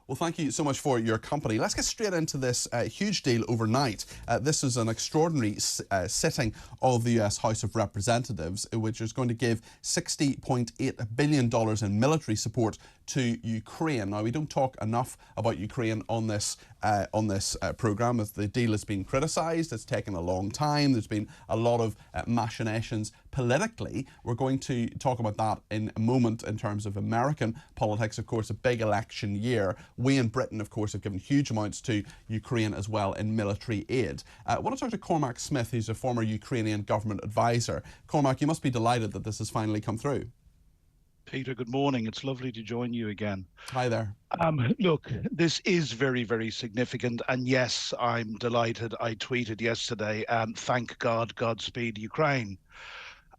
Well, thank you so much for your company. Let's get straight into this huge deal overnight. This is an extraordinary sitting of the US House of Representatives, which is going to give $60.8 billion in military support to Ukraine. Now, we don't talk enough about Ukraine on this programme, as the deal has been criticised. It's taken a long time. There's been a lot of machinations politically. We're going to talk about that in a moment in terms of American politics. Of course, a big election year. We in Britain, of course, have given huge amounts to Ukraine as well in military aid. I want to talk to Cormac Smith, who's a former Ukrainian government advisor. Cormac, you must be delighted that this has finally come through. Peter, good morning. It's lovely to join you again. Hi there. Look, this is very, very significant. And yes, I'm delighted. I tweeted yesterday, thank God, Godspeed Ukraine.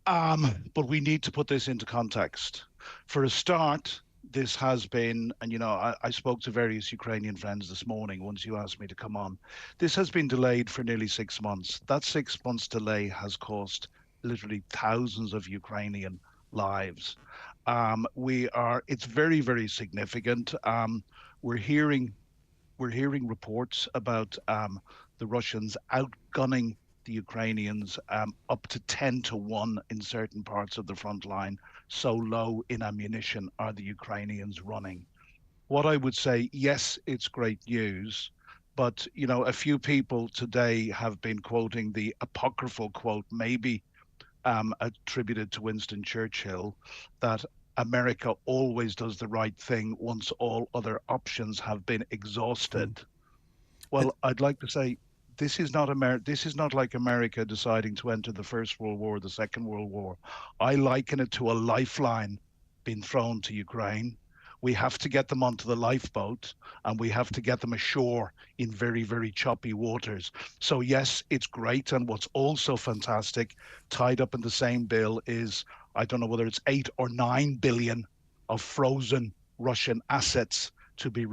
But we need to put this into context. For a start, this has been, and I spoke to various Ukrainian friends this morning once you asked me to come on. This has been delayed for nearly 6 months. That 6 months delay has cost literally thousands of Ukrainian lives. It's very, very significant. We're hearing reports about the Russians outgunning the Ukrainians up to 10-1 in certain parts of the front line. So low in ammunition are the Ukrainians running. What I would say, yes, it's great news, but a few people today have been quoting the apocryphal quote, maybe attributed to Winston Churchill, that America always does the right thing once all other options have been exhausted. Well, I'd like to say this is not like America deciding to enter the First World War, the Second World War. I liken it to a lifeline being thrown to Ukraine. We have to get them onto the lifeboat, and we have to get them ashore in very, very choppy waters. So yes, it's great. And what's also fantastic, tied up in the same bill, is, I don't know whether it's 8 or 9 billion of frozen Russian assets to be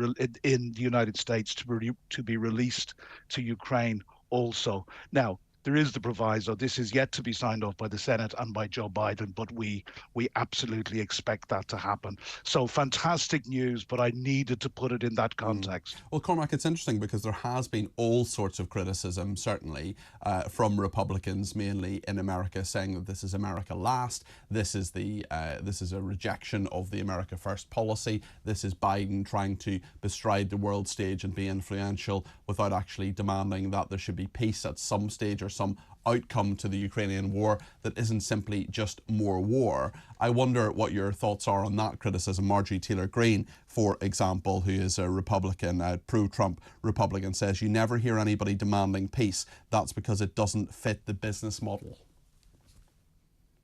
in the United States to be released to Ukraine also. Now, there is the proviso. This is yet to be signed off by the Senate and by Joe Biden, but we absolutely expect that to happen. So fantastic news, but I needed to put it in that context. Well, Cormac, it's interesting because there has been all sorts of criticism, certainly from Republicans, mainly in America, saying that this is America last. This is a rejection of the America First policy. This is Biden trying to bestride the world stage and be influential without actually demanding that there should be peace at some stage or some outcome to the Ukrainian war that isn't simply just more war. I wonder what your thoughts are on that criticism. Marjorie Taylor Greene, for example, who is a Republican, a pro-Trump Republican, says you never hear anybody demanding peace. That's because it doesn't fit the business model.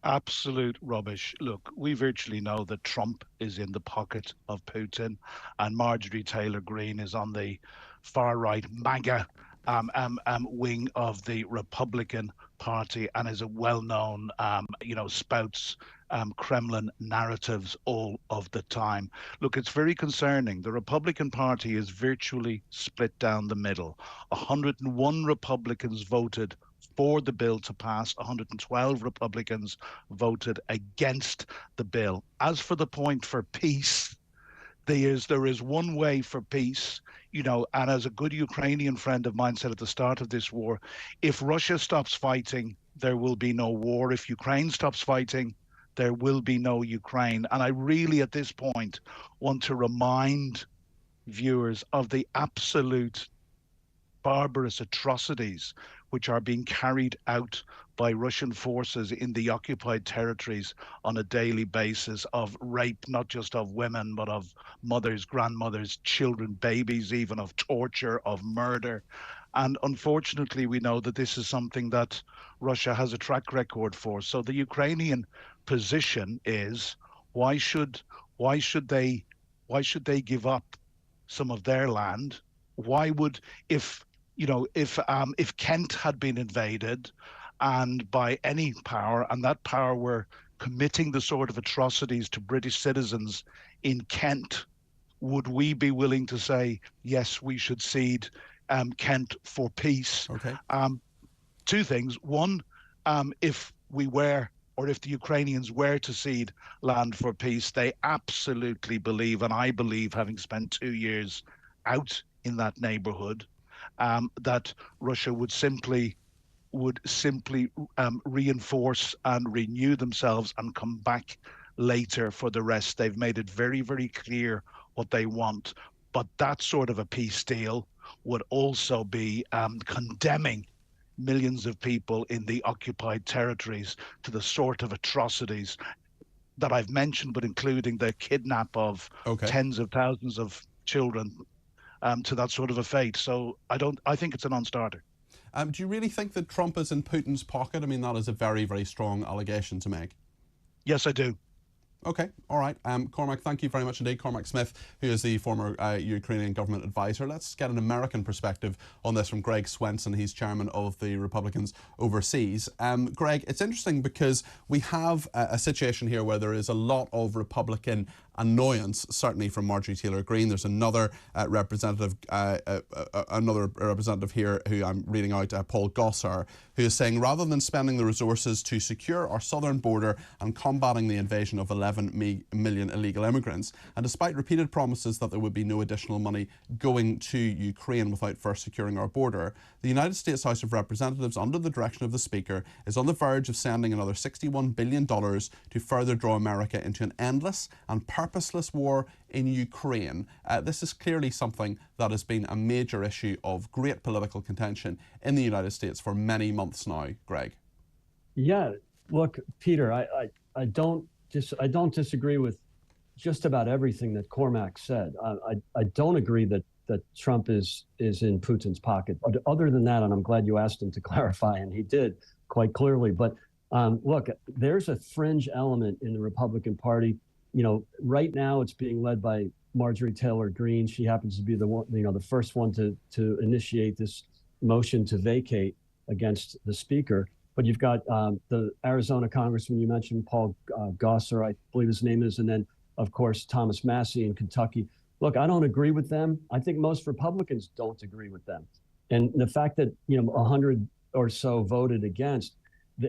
Absolute rubbish. Look, we virtually know that Trump is in the pocket of Putin, and Marjorie Taylor Greene is on the far-right MAGA wing of the Republican Party, and is a well-known, spouts Kremlin narratives all of the time. Look, it's very concerning. The Republican Party is virtually split down the middle. 101 Republicans voted for the bill to pass. 112 Republicans voted against the bill. As for the point for peace, there is one way for peace, and as a good Ukrainian friend of mine said at the start of this war, if Russia stops fighting, there will be no war. If Ukraine stops fighting, there will be no Ukraine. And I really, at this point, want to remind viewers of the absolute barbarous atrocities which are being carried out by Russian forces in the occupied territories on a daily basis, of rape, not just of women, but of mothers, grandmothers, children, babies, even of torture, of murder. And unfortunately, we know that this is something that Russia has a track record for. So the Ukrainian position is, why should they give up some of their land? Why would, if Kent had been invaded and by any power, and that power were committing the sort of atrocities to British citizens in Kent, would we be willing to say, yes, we should cede Kent for peace? Okay. Two things. One, if we were, or if the Ukrainians were to cede land for peace, they absolutely believe, and I believe, having spent 2 years out in that neighborhood, that Russia would simply reinforce and renew themselves and come back later for the rest. They've made it very, very clear what they want. But that sort of a peace deal would also be condemning millions of people in the occupied territories to the sort of atrocities that I've mentioned, but including the kidnap of Okay. tens of thousands of children, to that sort of a fate. So I think it's a non-starter. Do you really think that Trump is in Putin's pocket? I mean, that is a very, very strong allegation to make. Yes, I do. Okay, all right. Cormac, thank you very much indeed. Cormac Smith, who is the former Ukrainian government advisor. Let's get an American perspective on this from Greg Swenson. He's chairman of the Republicans Overseas. Greg, it's interesting because we have a situation here where there is a lot of Republican annoyance, certainly from Marjorie Taylor Greene. There's another representative here who I'm reading out, Paul Gosar, who is saying rather than spending the resources to secure our southern border and combating the invasion of 11 million illegal immigrants, and despite repeated promises that there would be no additional money going to Ukraine without first securing our border, the United States House of Representatives, under the direction of the Speaker, is on the verge of sending another $61 billion to further draw America into an endless and purposeless war in Ukraine. This is clearly something that has been a major issue of great political contention in the United States for many months now, Greg. Yeah, look, Peter, I don't disagree with just about everything that Cormac said. I don't agree that Trump is in Putin's pocket. But other than that, and I'm glad you asked him to clarify, and he did quite clearly. But look, there's a fringe element in the Republican Party. You know, right now it's being led by Marjorie Taylor Greene. She happens to be the one, the first one to initiate this motion to vacate against the Speaker. But you've got the Arizona Congressman you mentioned, Paul Gosar, I believe his name is, and then of course Thomas Massie in Kentucky. Look, I don't agree with them. I think most Republicans don't agree with them, and the fact that 100 or so voted against,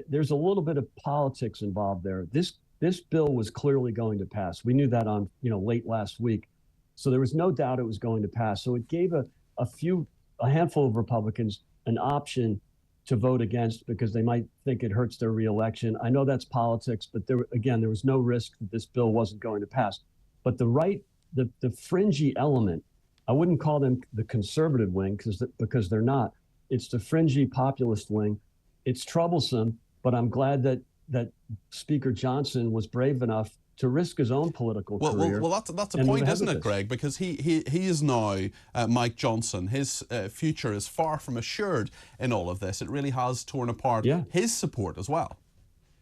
there's a little bit of politics involved there. This bill was clearly going to pass. We knew that on late last week, so there was no doubt it was going to pass. So it gave a handful of Republicans an option to vote against because they might think it hurts their reelection. I know that's politics, but there was no risk that this bill wasn't going to pass. But the fringy element, I wouldn't call them the conservative wing because they're not. It's the fringy populist wing. It's troublesome, but I'm glad that Speaker Johnson was brave enough to risk his own political career. Well, that's a point, isn't it, Greg? Because he is now Mike Johnson. His future is far from assured in all of this. It really has torn apart his support as well.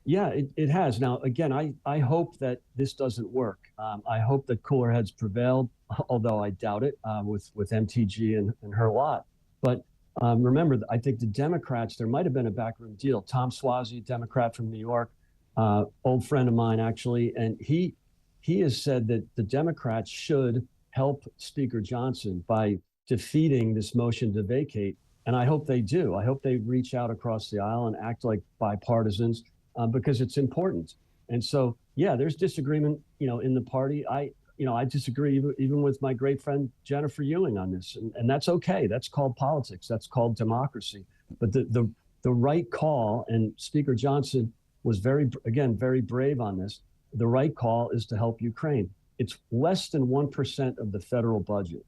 Yeah, it has. Now, again, I hope that this doesn't work. I hope that cooler heads prevailed, although I doubt it with MTG and her lot. But remember, I think the Democrats, there might have been a backroom deal. Tom Suozzi, Democrat from New York, old friend of mine, actually, and he has said that the Democrats should help Speaker Johnson by defeating this motion to vacate. And I hope they do. I hope they reach out across the aisle and act like bipartisans because it's important. And so, yeah, there's disagreement, in the party. I disagree even with my great friend Jennifer Ewing on this, and that's okay. That's called politics. That's called democracy. But the right call, and Speaker Johnson was very brave on this. The right call is to help Ukraine. It's less than 1% of the federal budget.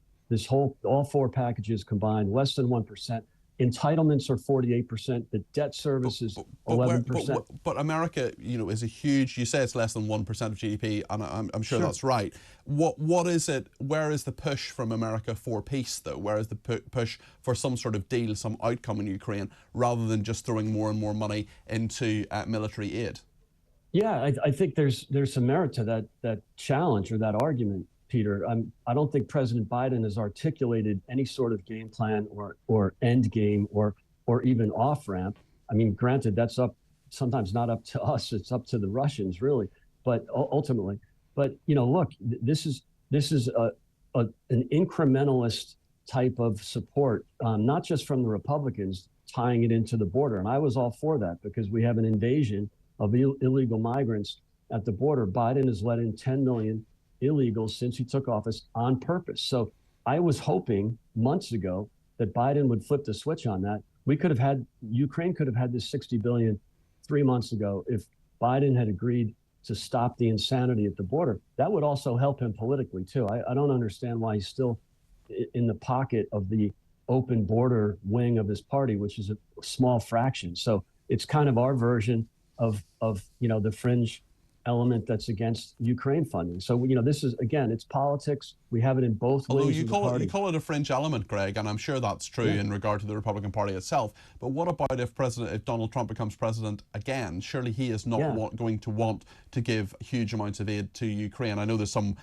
All four packages combined, less than 1%. Entitlements are 48%. The debt service is 11%. But America, is a huge. You say it's less than 1% of GDP, and I'm sure that's right. What is it? Where is the push from America for peace, though? Where is the push for some sort of deal, some outcome in Ukraine, rather than just throwing more and more money into military aid? Yeah, I think there's some merit to that challenge or that argument, Peter. I don't think President Biden has articulated any sort of game plan or end game or even off ramp. I mean, granted, that's sometimes not up to us; it's up to the Russians, really. But ultimately, look, this is an incrementalist type of support, not just from the Republicans tying it into the border, and I was all for that because we have an invasion of illegal migrants at the border. Biden has let in 10 million illegals since he took office on purpose. So I was hoping months ago that Biden would flip the switch on that. Ukraine could have had this 60 billion 3 months ago if Biden had agreed to stop the insanity at the border. That would also help him politically too. I don't understand why he's still in the pocket of the open border wing of his party, which is a small fraction. So it's kind of our version of the fringe element that's against Ukraine funding. So this is, again, it's politics. We have it in both Although wings you of the party. call it a fringe element, Greg, and I'm sure that's true in regard to the Republican Party itself. But what about if Donald Trump becomes president again? Surely he is not going to want to give huge amounts of aid to Ukraine. I know there's some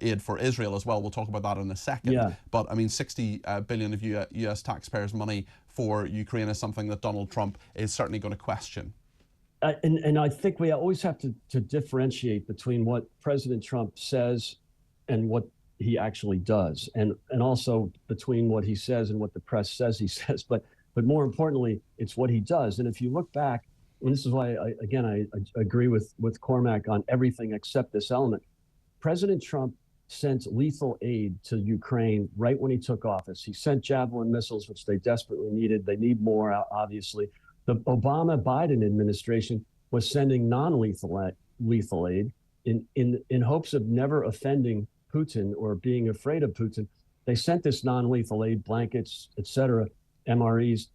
aid for Israel as well. We'll talk about that in a second. Yeah. But I mean, 60 billion of US taxpayers' money for Ukraine is something that Donald Trump is certainly going to question. And I think we always have to differentiate between what President Trump says and what he actually does, and also between what he says and what the press says he says. But more importantly, it's what he does. And if you look back, and this is why I agree with Cormac on everything except this element. President Trump sent lethal aid to Ukraine right when he took office. He sent Javelin missiles, which they desperately needed. They need more, obviously. The Obama-Biden administration was sending non-lethal aid in hopes of never offending Putin or being afraid of Putin. They sent this non-lethal aid, blankets, etc., MREs,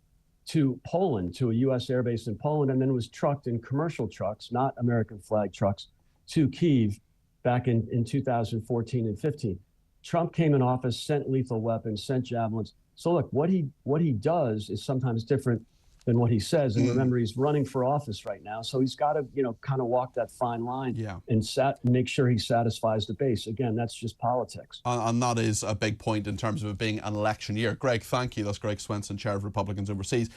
to Poland, to a U.S. airbase in Poland, and then it was trucked in commercial trucks, not American flag trucks, to Kyiv back in 2014 and 15. Trump came in office, sent lethal weapons, sent javelins. So look, what he does is sometimes different than what he says. And remember, he's running for office right now. So he's got to, kind of walk that fine line and make sure he satisfies the base. Again, that's just politics. And that is a big point in terms of it being an election year. Greg, thank you. That's Greg Swenson, Chair of Republicans Overseas.